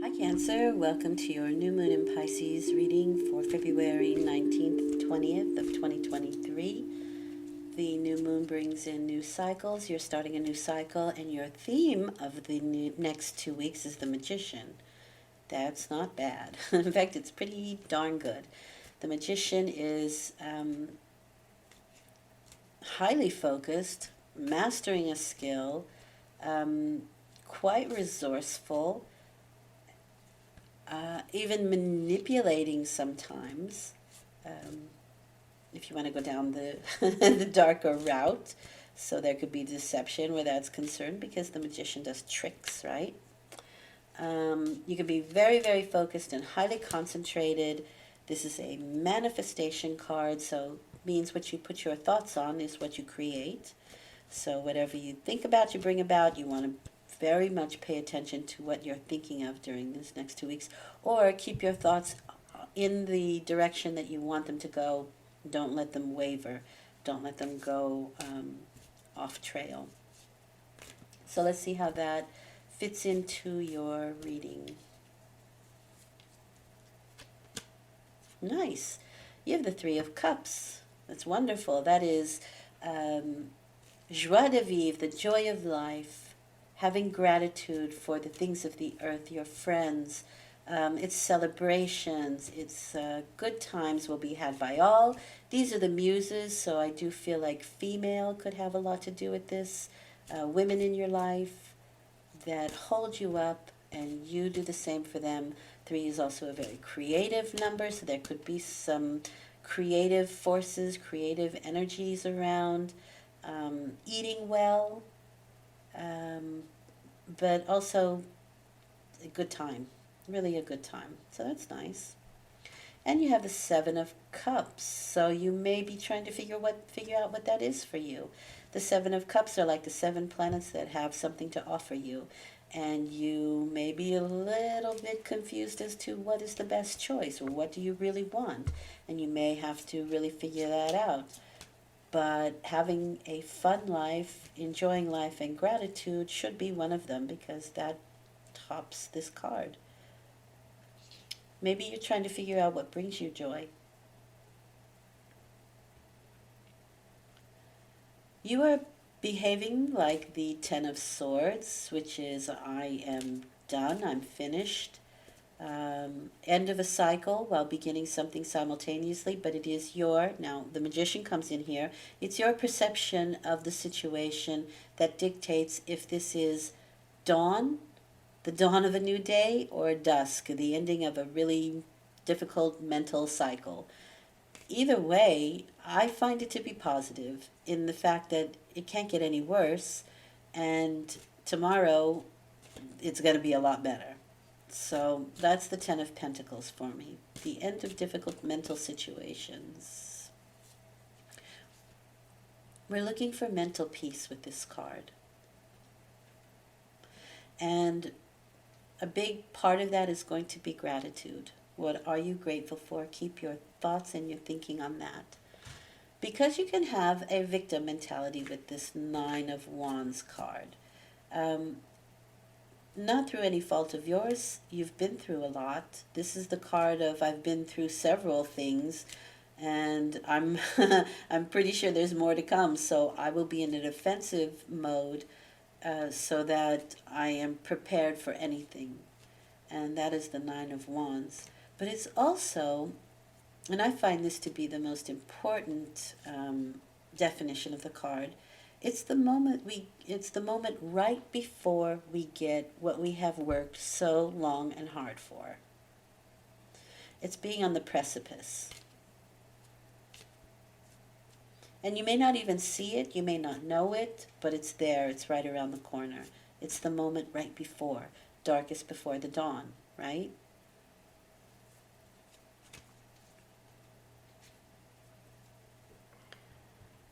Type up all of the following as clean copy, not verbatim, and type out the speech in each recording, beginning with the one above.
Hi Cancer, welcome to your new moon in Pisces reading for February 19th, 20th of 2023. The new moon brings in new cycles. You're starting a new cycle, and your theme of the next 2 weeks is the Magician. That's not bad. In fact, it's pretty darn good. The Magician is highly focused, mastering a skill, quite resourceful, even manipulating sometimes, if you want to go down the, the darker route. So there could be deception where that's concerned because the Magician does tricks, right? You can be very, very focused and highly concentrated. This is a manifestation card, so means what you put your thoughts on is what you create. So whatever you think about, you bring about. You want to very much pay attention to what you're thinking of during these next 2 weeks, or keep your thoughts in the direction that you want them to go. Don't let them waver. Don't let them go off trail. So let's see how that fits into your reading. Nice. You have the Three of Cups. That's wonderful. That is joie de vivre, the joy of life, having gratitude for the things of the earth, your friends. It's celebrations. It's good times will be had by all. These are the muses, so I do feel like female could have a lot to do with this. Women in your life that hold you up, and you do the same for them. 3 is also a very creative number, so there could be some creative forces, creative energies around. Eating well, but also a good time, really a good time. So that's nice. And you have the Seven of Cups, so you may be trying to figure out what that is for you. The Seven of Cups are like the 7 planets that have something to offer you, and you may be a little bit confused as to what is the best choice, or what do you really want, and you may have to really figure that out. But having a fun life, enjoying life, and gratitude should be one of them, because that tops this card. Maybe you're trying to figure out what brings you joy. You are behaving like the Ten of Swords, which is I am done, I'm finished. End of a cycle while beginning something simultaneously, but it is now the Magician comes in here, it's your perception of the situation that dictates if this is dawn, the dawn of a new day, or dusk, the ending of a really difficult mental cycle. Either way, I find it to be positive in the fact that it can't get any worse, and tomorrow it's going to be a lot better. So that's the Ten of Pentacles for me. The end of difficult mental situations. We're looking for mental peace with this card. And a big part of that is going to be gratitude. What are you grateful for? Keep your thoughts and your thinking on that. Because you can have a victim mentality with this Nine of Wands card. Not through any fault of yours. You've been through a lot. This is the card of I've been through several things, and I'm I'm pretty sure there's more to come. So I will be in a defensive mode, so that I am prepared for anything, and that is the Nine of Wands. But it's also, and I find this to be the most important definition of the card. It's the moment right before we get what we have worked so long and hard for. It's being on the precipice. And you may not even see it, you may not know it, but it's there, it's right around the corner. It's the moment right before, darkest before the dawn, right?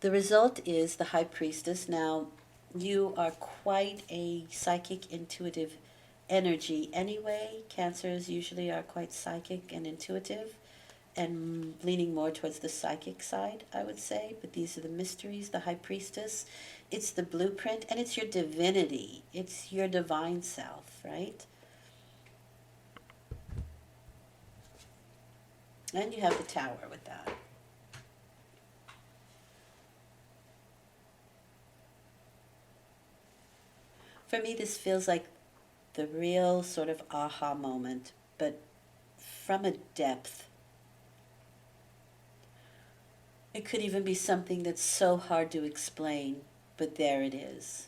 The result is the High Priestess. Now, you are quite a psychic, intuitive energy anyway. Cancers usually are quite psychic and intuitive, and leaning more towards the psychic side, I would say. But these are the mysteries, the High Priestess. It's the blueprint, and it's your divinity. It's your divine self, right? And you have the Tower with that. For me, this feels like the real sort of aha moment, but from a depth. It could even be something that's so hard to explain, but there it is.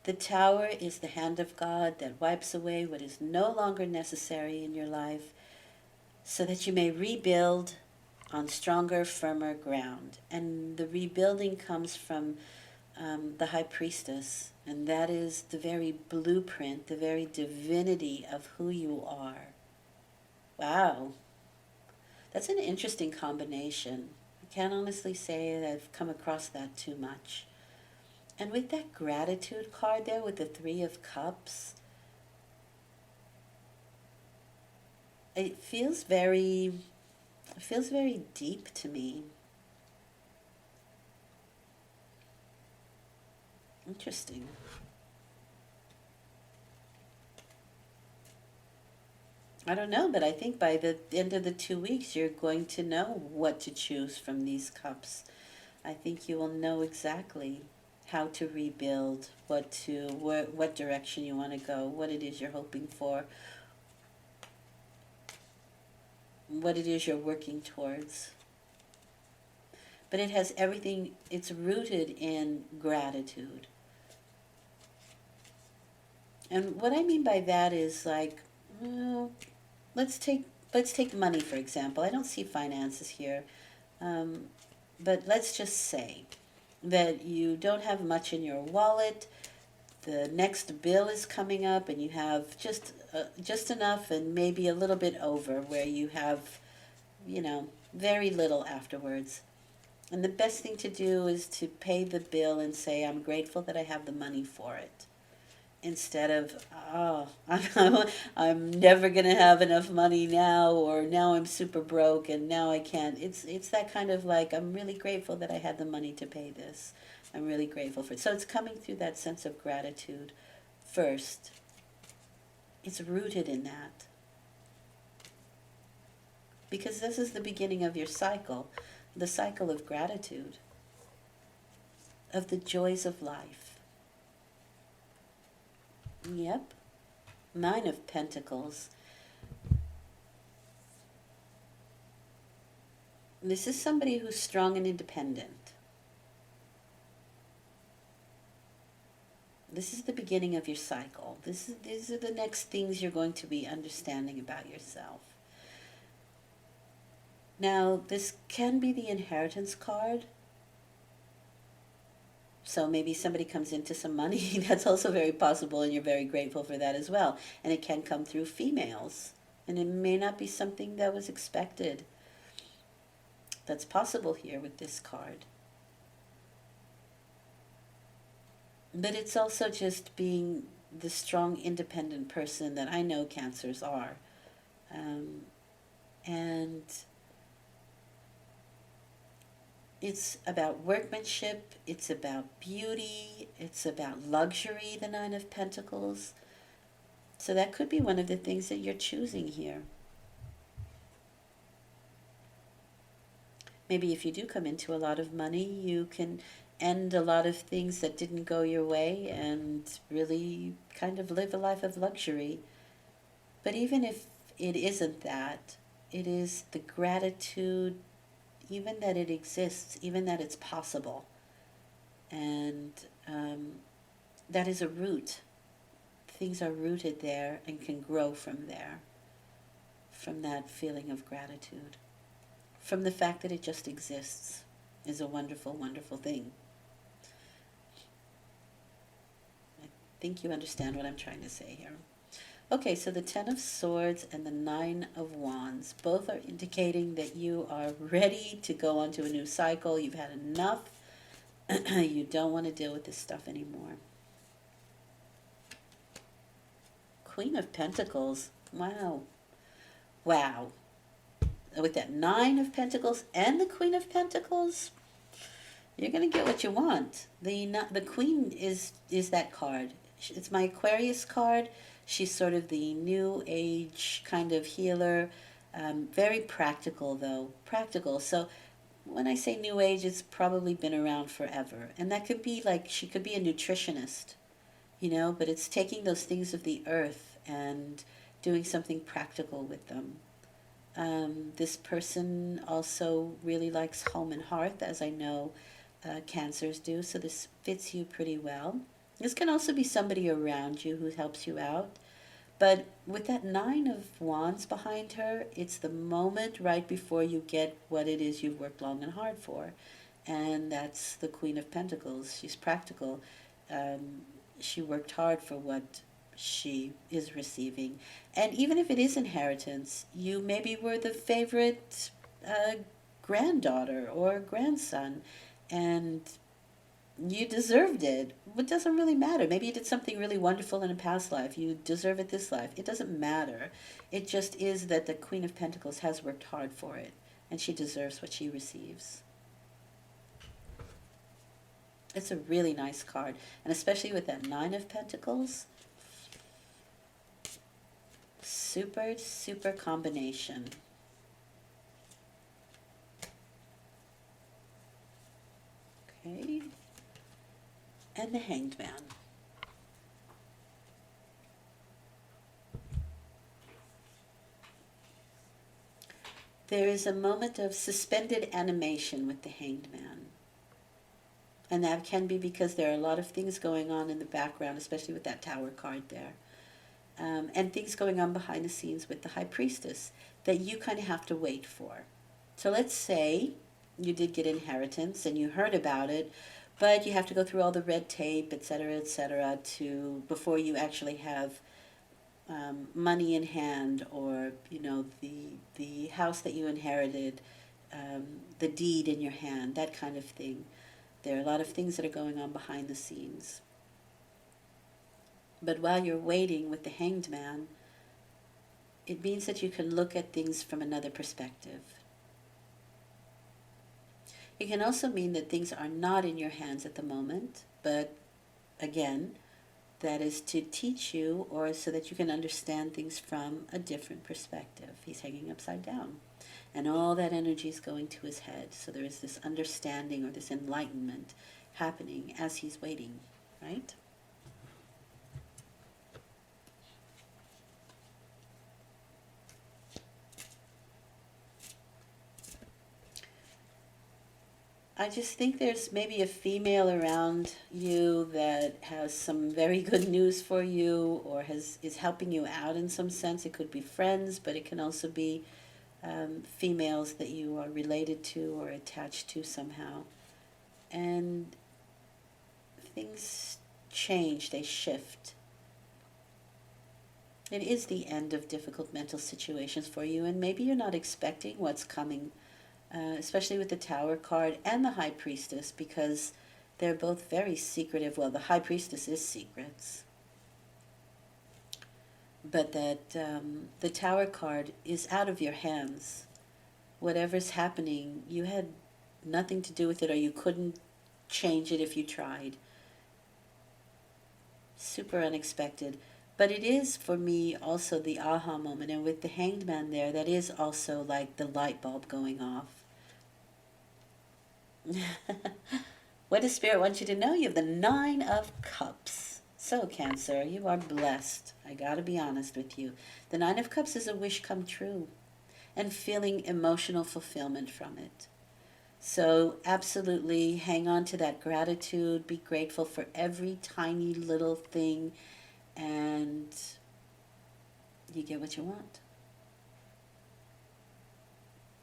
The Tower is the hand of God that wipes away what is no longer necessary in your life so that you may rebuild on stronger, firmer ground. And the rebuilding comes from the High Priestess, and that is the very blueprint, the very divinity of who you are. Wow, that's an interesting combination. I can't honestly say that I've come across that too much. And with that gratitude card there with the Three of Cups, it feels very deep to me. Interesting. I don't know, but I think by the end of the 2 weeks, you're going to know what to choose from these cups. I think you will know exactly how to rebuild, what direction you want to go, what it is you're hoping for, what it is you're working towards. But it has everything, it's rooted in gratitude. And what I mean by that is like, let's take money for example. I don't see finances here, but let's just say that you don't have much in your wallet. The next bill is coming up, and you have just enough, and maybe a little bit over, where you have, very little afterwards. And the best thing to do is to pay the bill and say, I'm grateful that I have the money for it. Instead of, oh, I'm never going to have enough money now, or now I'm super broke and now I can't. It's that kind of like, I'm really grateful that I had the money to pay this. I'm really grateful for it. So it's coming through that sense of gratitude first. It's rooted in that. Because this is the beginning of your cycle, the cycle of gratitude, of the joys of life. Yep. Nine of Pentacles. This is somebody who's strong and independent. This is the beginning of your cycle. These are the next things you're going to be understanding about yourself. Now, this can be the inheritance card. So maybe somebody comes into some money. That's also very possible, and you're very grateful for that as well. And it can come through females. And it may not be something that was expected. That's possible here with this card. But it's also just being the strong, independent person that I know Cancers are. And it's about workmanship, it's about beauty, it's about luxury, the Nine of Pentacles. So that could be one of the things that you're choosing here. Maybe if you do come into a lot of money, you can end a lot of things that didn't go your way and really kind of live a life of luxury. But even if it isn't that, it is the gratitude, even that it exists, even that it's possible. And that is a root. Things are rooted there and can grow from there, from that feeling of gratitude. From the fact that it just exists is a wonderful, wonderful thing. I think you understand what I'm trying to say here. Okay, so the Ten of Swords and the Nine of Wands both are indicating that you are ready to go on to a new cycle. You've had enough. You don't want to deal with this stuff anymore. Queen of Pentacles. Wow. Wow. With that Nine of Pentacles and the Queen of Pentacles, you're going to get what you want. The Queen is that card. It's my Aquarius card. She's sort of the new age kind of healer. Very practical, though. Practical. So when I say new age, it's probably been around forever. And that could be like, she could be a nutritionist, but it's taking those things of the earth and doing something practical with them. This person also really likes home and hearth, as I know cancers do, so this fits you pretty well. This can also be somebody around you who helps you out. But with that Nine of Wands behind her, it's the moment right before you get what it is you've worked long and hard for. And that's the Queen of Pentacles. She's practical. Um, she worked hard for what she is receiving. And even if it is inheritance, you maybe were the favorite uh, granddaughter or grandson, and you deserved it. It doesn't really matter. Maybe you did something really wonderful in a past life. You deserve it this life. It doesn't matter. It just is that the Queen of Pentacles has worked hard for it, and she deserves what she receives. It's a really nice card, and especially with that Nine of Pentacles, super, super combination. Okay. And the Hanged Man. There is a moment of suspended animation with the Hanged Man. And that can be because there are a lot of things going on in the background, especially with that Tower card there. And things going on behind the scenes with the High Priestess that you kind of have to wait for. So let's say you did get inheritance and you heard about it, but you have to go through all the red tape, etc., to before you actually have money in hand, or the house that you inherited, the deed in your hand, that kind of thing. There are a lot of things that are going on behind the scenes. But while you're waiting with the Hanged Man, it means that you can look at things from another perspective. It can also mean that things are not in your hands at the moment, but again, that is to teach you, or so that you can understand things from a different perspective. He's hanging upside down, and all that energy is going to his head. So there is this understanding or this enlightenment happening as he's waiting, right? I just think there's maybe a female around you that has some very good news for you, or is helping you out in some sense. It could be friends, but it can also be females that you are related to or attached to somehow. And things change, they shift. It is the end of difficult mental situations for you, and maybe you're not expecting what's coming, especially with the Tower card and the High Priestess, because they're both very secretive. Well, the High Priestess is secrets. But that the Tower card is out of your hands. Whatever's happening, you had nothing to do with it, or you couldn't change it if you tried. Super unexpected. But it is, for me, also the aha moment. And with the Hanged Man there, that is also like the light bulb going off. What does Spirit want you to know? You have the Nine of Cups. So, Cancer, you are blessed. I gotta be honest with you. The Nine of Cups is a wish come true, and feeling emotional fulfillment from it. So absolutely hang on to that gratitude. Be grateful for every tiny little thing, and you get what you want.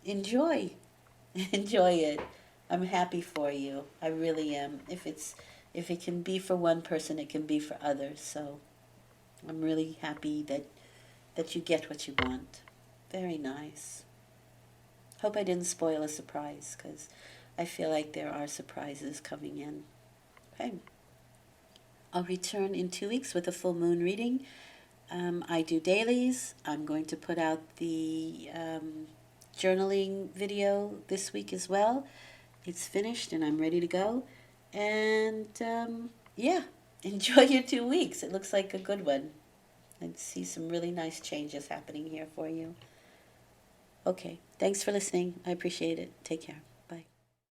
Enjoy. Enjoy it. I'm happy for you. I really am. If it can be for one person, it can be for others. So I'm really happy that you get what you want. Very nice. Hope I didn't spoil a surprise, because I feel like there are surprises coming in. Okay. I'll return in 2 weeks with a full moon reading. I do dailies. I'm going to put out the journaling video this week as well. It's finished and I'm ready to go. And yeah, enjoy your 2 weeks. It looks like a good one. I see some really nice changes happening here for you. Okay, thanks for listening. I appreciate it. Take care.